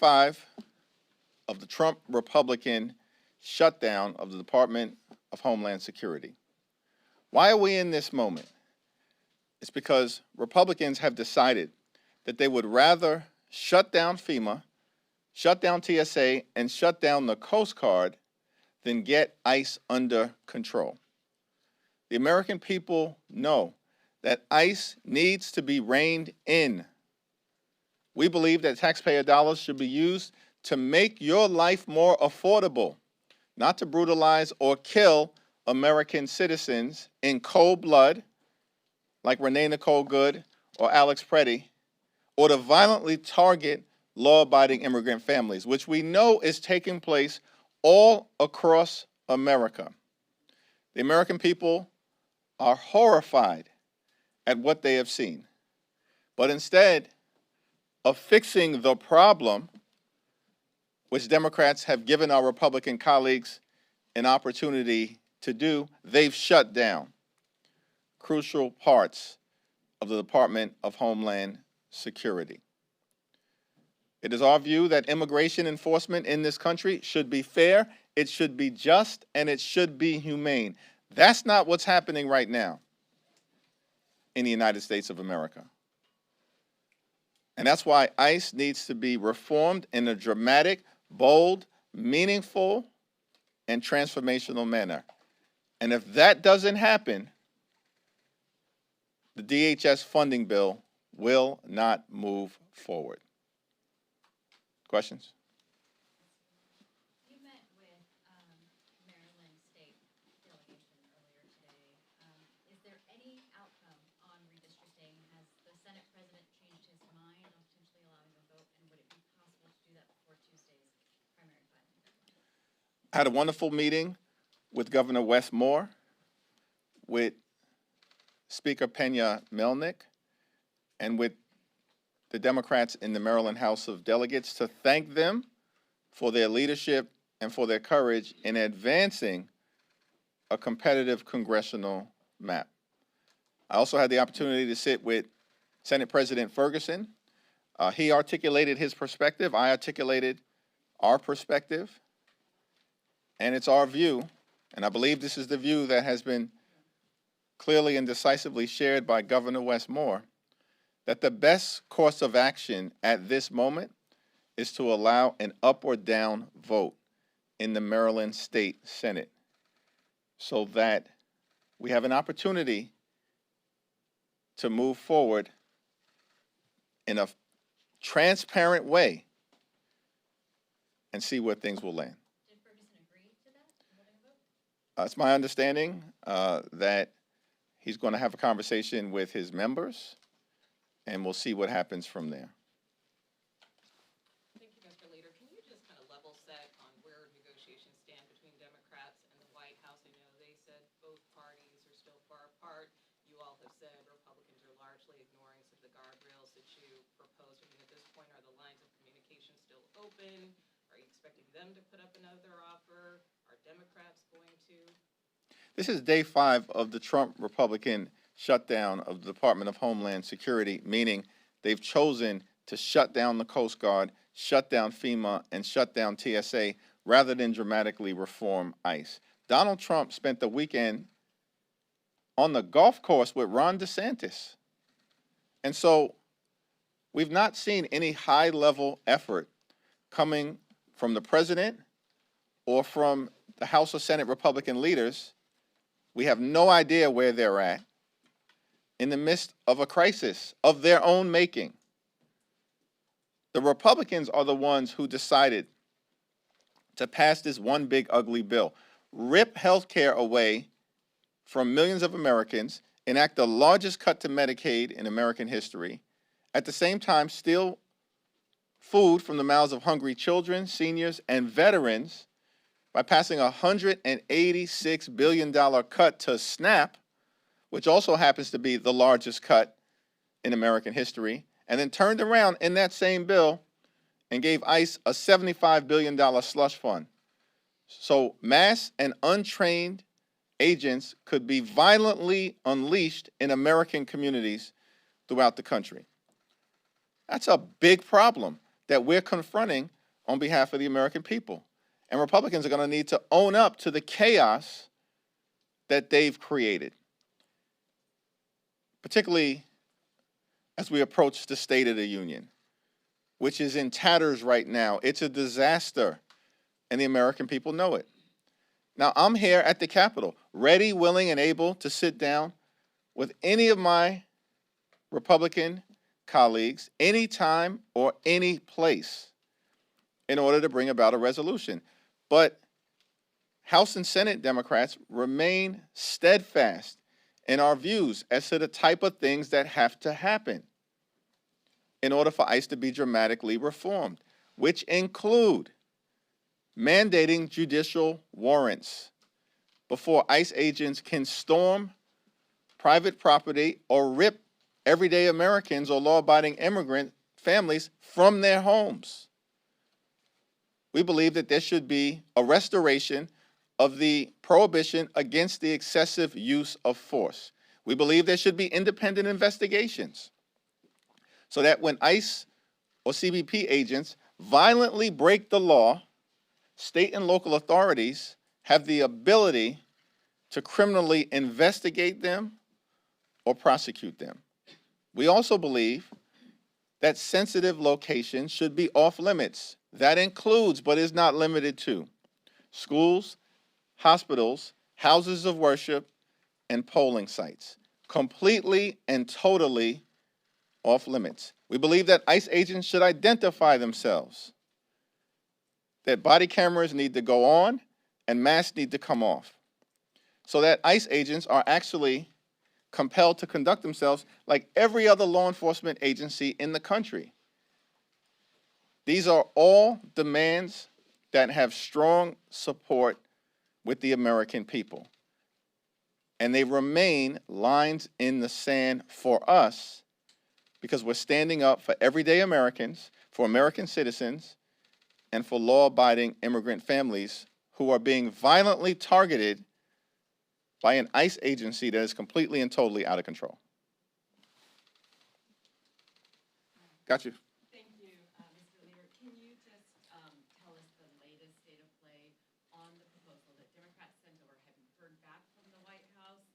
5 of the Trump Republican shutdown of the Department of Homeland Security. Why are we in this moment? It's because Republicans have decided that they would rather shut down FEMA, shut down TSA, and shut down the Coast Guard than get ICE under control. The American people know that ICE needs to be reined in. We believe that taxpayer dollars should be used to make your life more affordable, not to brutalize or kill American citizens in cold blood, like Renee Nicole Good or Alex Preddy, or to violently target law-abiding immigrant families, which we know is taking place all across America. The American people are horrified at what they have seen. But instead of fixing the problem, which Democrats have given our Republican colleagues an opportunity to do, they've shut down crucial parts of the Department of Homeland Security. It is our view that immigration enforcement in this country should be fair, it should be just, and it should be humane. That's not what's happening right now in the United States of America. And that's why ICE needs to be reformed in a dramatic, bold, meaningful, and transformational manner. And if that doesn't happen, the DHS funding bill will not move forward. Questions? You met with Maryland State delegation earlier today. Is there any outcome on redistricting? Has the Senate president changed his mind on potentially allowing a vote, and would it be possible to do that before Tuesday's primary filing deadline? I had a wonderful meeting with Governor Wes Moore, with Speaker Pena Melnick, and with the Democrats in the Maryland House of Delegates to thank them for their leadership and for their courage in advancing a competitive congressional map. I also had the opportunity to sit with Senate President Ferguson. He articulated his perspective. I articulated our perspective. And it's our view, and I believe this is the view that has been clearly and decisively shared by Governor Wes Moore, that the best course of action at this moment is to allow an up or down vote in the Maryland State Senate so that we have an opportunity to move forward in a transparent way and see where things will land. Did Ferguson agree to that? It's my understanding that he's going to have a conversation with his members, and we'll see what happens from there. Thank you, Mr. Leader. Can you just kind of level set on where negotiations stand between Democrats and the White House? I know they said both parties are still far apart. You all have said Republicans are largely ignoring some of the guardrails that you proposed. I mean, at this point, are the lines of communication still open? Are you expecting them to put up another offer? Are Democrats going to? This is day 5 of the Trump Republican shutdown of the Department of Homeland Security, meaning they've chosen to shut down the Coast Guard, shut down FEMA, and shut down TSA rather than dramatically reform ICE. Donald Trump spent the weekend on the golf course with Ron DeSantis. And so we've not seen any high-level effort coming from the president or from the House or Senate Republican leaders. We have no idea where they're at in the midst of a crisis of their own making. The Republicans are the ones who decided to pass this one big ugly bill, rip health care away from millions of Americans, enact the largest cut to Medicaid in American history, at the same time steal food from the mouths of hungry children, seniors, and veterans by passing a $186 billion cut to SNAP, which also happens to be the largest cut in American history, and then turned around in that same bill and gave ICE a $75 billion slush fund. So mass and untrained agents could be violently unleashed in American communities throughout the country. That's a big problem. that we're confronting on behalf of the American people. And Republicans are going to need to own up to the chaos that they've created, particularly as we approach the State of the Union, which is in tatters right now. It's a disaster, and the American people know it. Now, I'm here at the Capitol, ready, willing, and able to sit down with any of my Republican colleagues, anytime or any place, in order to bring about a resolution. But House and Senate Democrats remain steadfast in our views as to the type of things that have to happen in order for ICE to be dramatically reformed, which include mandating judicial warrants before ICE agents can storm private property or rip everyday Americans or law-abiding immigrant families from their homes. We believe that there should be a restoration of the prohibition against the excessive use of force. We believe there should be independent investigations so that when ICE or CBP agents violently break the law, state and local authorities have the ability to criminally investigate them or prosecute them. We also believe that sensitive locations should be off limits. That includes, but is not limited to, schools, hospitals, houses of worship, and polling sites. Completely and totally off limits. We believe that ICE agents should identify themselves, that body cameras need to go on and masks need to come off, so that ICE agents are actually compelled to conduct themselves like every other law enforcement agency in the country. These are all demands that have strong support with the American people. And they remain lines in the sand for us because we're standing up for everyday Americans, for American citizens, and for law-abiding immigrant families who are being violently targeted by an ICE agency that is completely and totally out of control. Got you. Thank you, Mr. Leader. Can you just tell us the latest state of play on the proposal that Democrats sent over? Have you heard back from the White House?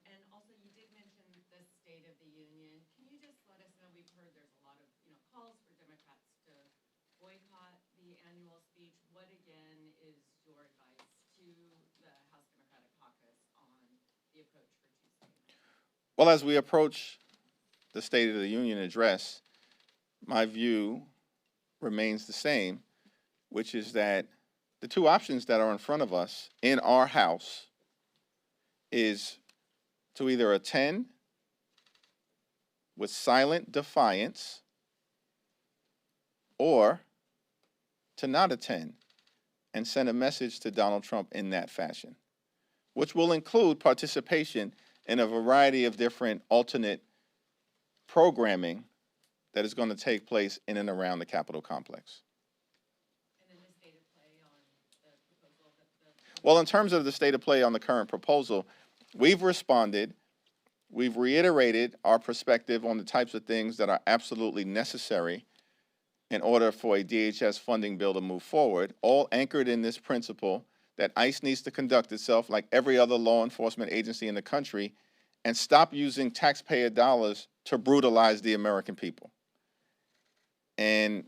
And also, you did mention the State of the Union. Can you just let us know? We've heard there's a lot of calls for Democrats to boycott the annual speech. What again is your advice to the House Democratic Caucus on the approach for Tuesday? Well, as we approach the State of the Union address, my view remains the same, which is that the two options that are in front of us in our House is to either attend with silent defiance or to not attend and send a message to Donald Trump in that fashion, which will include participation in a variety of different alternate programming that is going to take place in and around the Capitol complex. And then the state of play on the proposal Well, in terms of the state of play on the current proposal, we've responded. We've reiterated our perspective on the types of things that are absolutely necessary in order for a DHS funding bill to move forward, all anchored in this principle that ICE needs to conduct itself like every other law enforcement agency in the country and stop using taxpayer dollars to brutalize the American people. And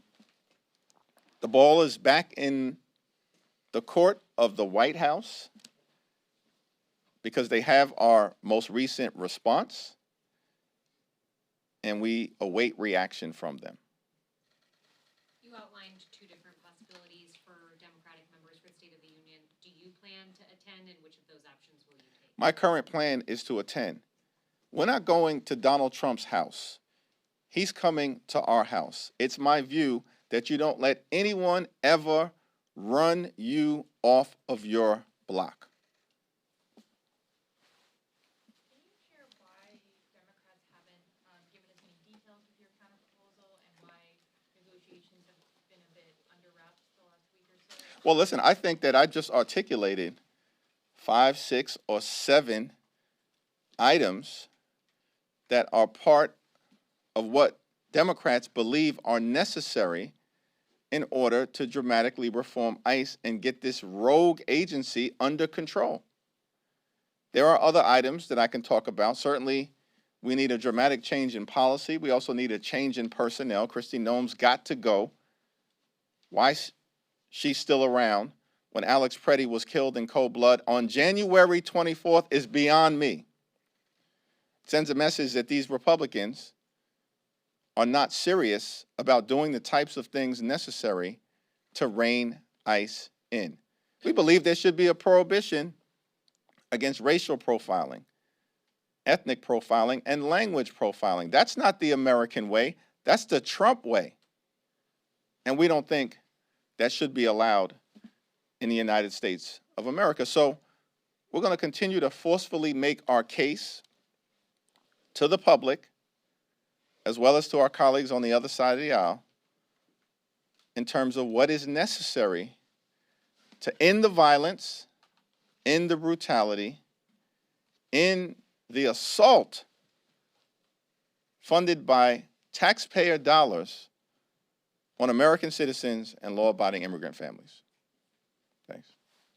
the ball is back in the court of the White House because they have our most recent response, and we await reaction from them. You outlined two different possibilities for Democratic members for the State of the Union. Do you plan to attend, and which of those options will you take? My current plan is to attend. We're not going to Donald Trump's house. He's coming to our house. It's my view that you don't let anyone ever run you off of your block. Can you share why Democrats haven't given us any details with your counterproposal and why negotiations have been a bit under wraps the last week or so? Well, listen, I think that I just articulated 5, 6, or 7 items that are part of what Democrats believe are necessary in order to dramatically reform ICE and get this rogue agency under control. There are other items that I can talk about. Certainly, we need a dramatic change in policy. We also need a change in personnel. Kristi Noem's got to go. Why she's still around when Alex Preddy was killed in cold blood on January 24th is beyond me. It sends a message that these Republicans are not serious about doing the types of things necessary to rein ICE in. We believe there should be a prohibition against racial profiling, ethnic profiling, and language profiling. That's not the American way. That's the Trump way. And we don't think that should be allowed in the United States of America. So we're going to continue to forcefully make our case to the public, as well as to our colleagues on the other side of the aisle, in terms of what is necessary to end the violence, end the brutality, end the assault funded by taxpayer dollars on American citizens and law-abiding immigrant families. Thanks.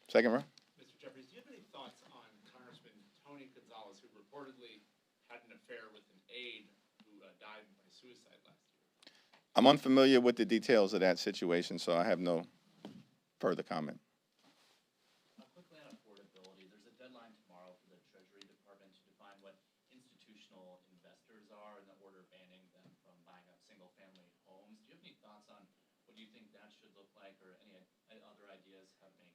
Second row. Mr. Jeffries, do you have any thoughts on Congressman Tony Gonzalez, who reportedly had an affair with an aide who died by suicide last year? I'm unfamiliar with the details of that situation, so I have no further comment. Quickly on affordability, there's a deadline tomorrow for the Treasury Department to define what institutional investors are in the order banning them from buying up single-family homes. Do you have any thoughts on what you think that should look like, or any other ideas how to make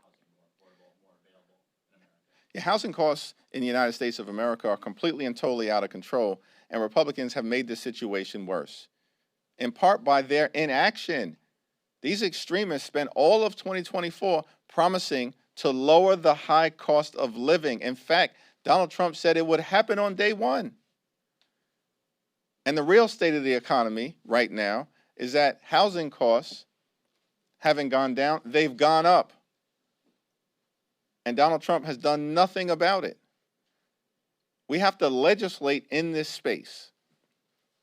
housing more affordable, more available in America? Yeah, housing costs in the United States of America are completely and totally out of control, and Republicans have made this situation worse, in part by their inaction. These extremists spent all of 2024 promising to lower the high cost of living. In fact, Donald Trump said it would happen on day one. And the real state of the economy right now is that housing costs haven't gone down, they've gone up. And Donald Trump has done nothing about it. We have to legislate in this space.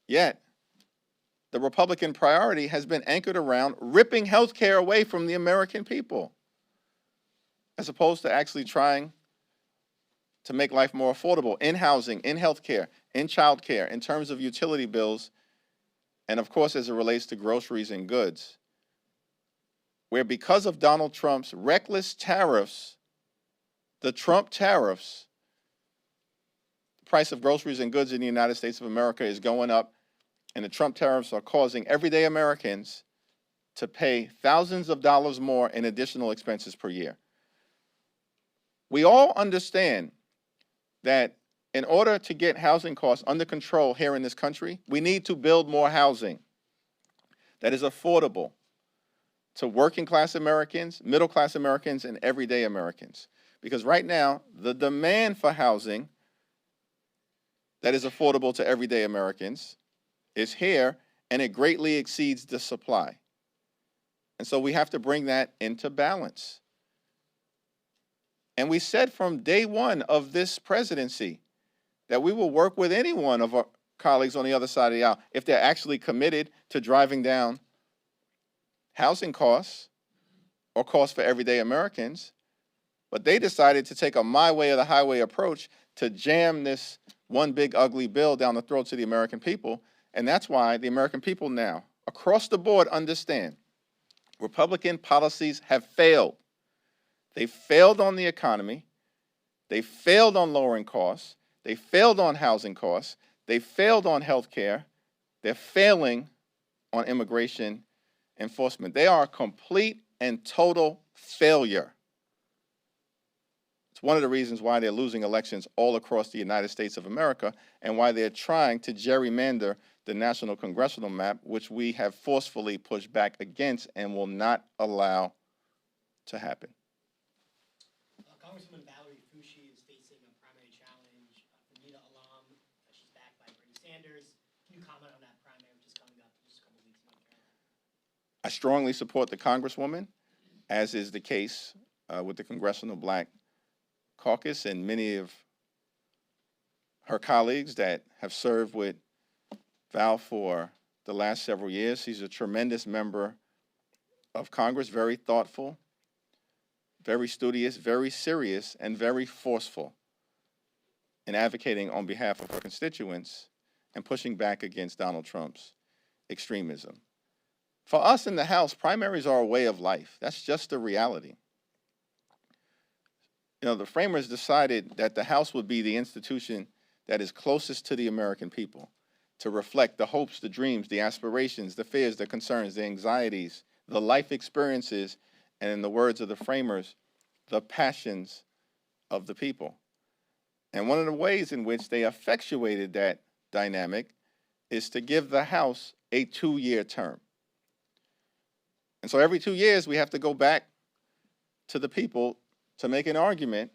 Yet, the Republican priority has been anchored around ripping health care away from the American people, as opposed to actually trying to make life more affordable in housing, in health care, in child care, in terms of utility bills, and of course as it relates to groceries and goods, where because of Donald Trump's reckless tariffs, the Trump tariffs, the price of groceries and goods in the United States of America is going up, and the Trump tariffs are causing everyday Americans to pay thousands of dollars more in additional expenses per year. We all understand that in order to get housing costs under control here in this country, we need to build more housing that is affordable to working class Americans, middle class Americans, and everyday Americans. Because right now, the demand for housing that is affordable to everyday Americans is here, and it greatly exceeds the supply. And so we have to bring that into balance. And we said from day one of this presidency that we will work with any one of our colleagues on the other side of the aisle if they're actually committed to driving down housing costs or costs for everyday Americans. But they decided to take a my way or the highway approach to jam this one big ugly bill down the throats of the American people. And that's why the American people now, across the board, understand Republican policies have failed. They failed on the economy. They failed on lowering costs. They failed on housing costs. They failed on health care. They're failing on immigration enforcement. They are a complete and total failure. It's one of the reasons why they're losing elections all across the United States of America and why they're trying to gerrymander the national congressional map, which we have forcefully pushed back against and will not allow to happen. Congresswoman Valerie Foushee is facing a primary challenge from Nita Alam. She's backed by Bernie Sanders. Can you comment on that primary, which is coming up in just a couple weeks in North Carolina? I strongly support the Congresswoman, as is the case with the Congressional Black Caucus and many of her colleagues that have served with Val for the last several years. She's a tremendous member of Congress, very thoughtful, very studious, very serious, and very forceful in advocating on behalf of her constituents and pushing back against Donald Trump's extremism. For us in the House, primaries are a way of life. That's just the reality. You know, the framers decided that the House would be the institution that is closest to the American people, to reflect the hopes, the dreams, the aspirations, the fears, the concerns, the anxieties, the life experiences, and in the words of the framers, the passions of the people. And one of the ways in which they effectuated that dynamic is to give the House a 2-year term. And so every 2 years, we have to go back to the people to make an argument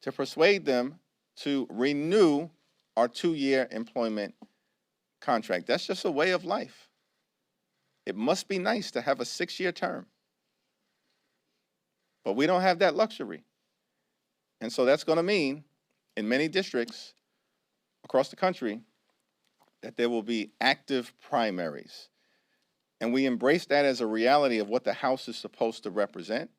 to persuade them to renew our 2-year employment contract. That's just a way of life. It must be nice to have a 6-year term. But we don't have that luxury. And so that's going to mean, in many districts across the country, that there will be active primaries. And we embrace that as a reality of what the House is supposed to represent.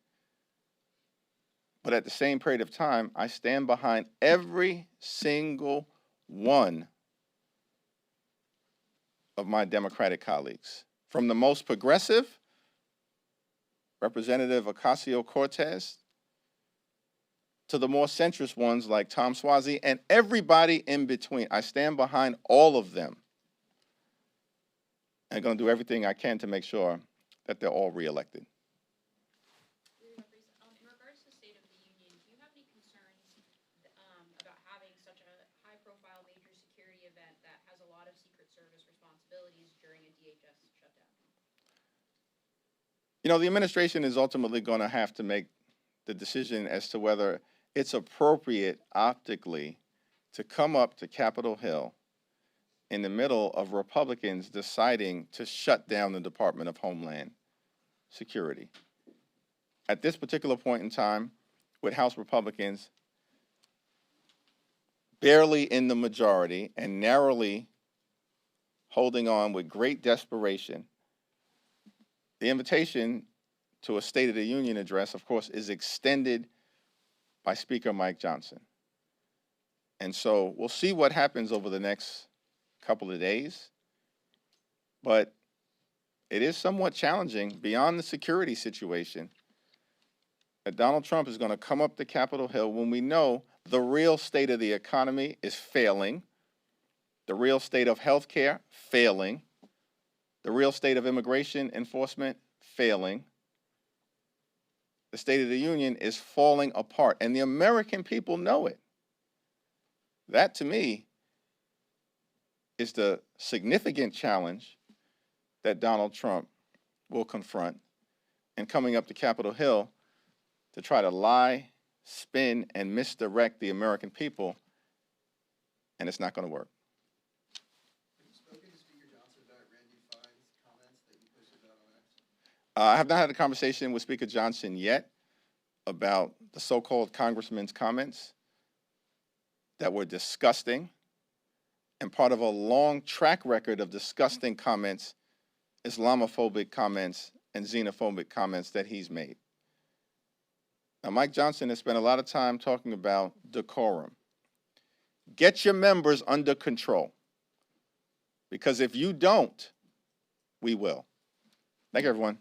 But at the same period of time, I stand behind every single one of my Democratic colleagues, from the most progressive, Representative Ocasio-Cortez, to the more centrist ones like Tom Suozzi, and everybody in between. I stand behind all of them. I'm going to do everything I can to make sure that they're all reelected. In regards to the State of the Union, do you have any concerns about having such a high-profile major security event that has a lot of Secret Service responsibilities during a DHS shutdown? You know, the administration is ultimately going to have to make the decision as to whether it's appropriate optically to come up to Capitol Hill in the middle of Republicans deciding to shut down the Department of Homeland Security. At this particular point in time, with House Republicans barely in the majority and narrowly holding on with great desperation, the invitation to a State of the Union address, of course, is extended by Speaker Mike Johnson. And so we'll see what happens over the next couple of days. But it is somewhat challenging beyond the security situation that Donald Trump is going to come up to Capitol Hill when we know the real state of the economy is failing, the real state of healthcare failing, the real state of immigration enforcement failing. The State of the Union is falling apart, and the American people know it. That, to me, is the significant challenge that Donald Trump will confront in coming up to Capitol Hill to try to lie, spin, and misdirect the American people, and it's not going to work. Have you spoken to Speaker Johnson about Randy Fine's comments that you posted about on X? I have not had a conversation with Speaker Johnson yet about the so-called congressman's comments that were disgusting, and part of a long track record of disgusting comments, Islamophobic comments, and xenophobic comments that he's made. Now, Mike Johnson has spent a lot of time talking about decorum. Get your members under control, because if you don't, we will. Thank you, everyone.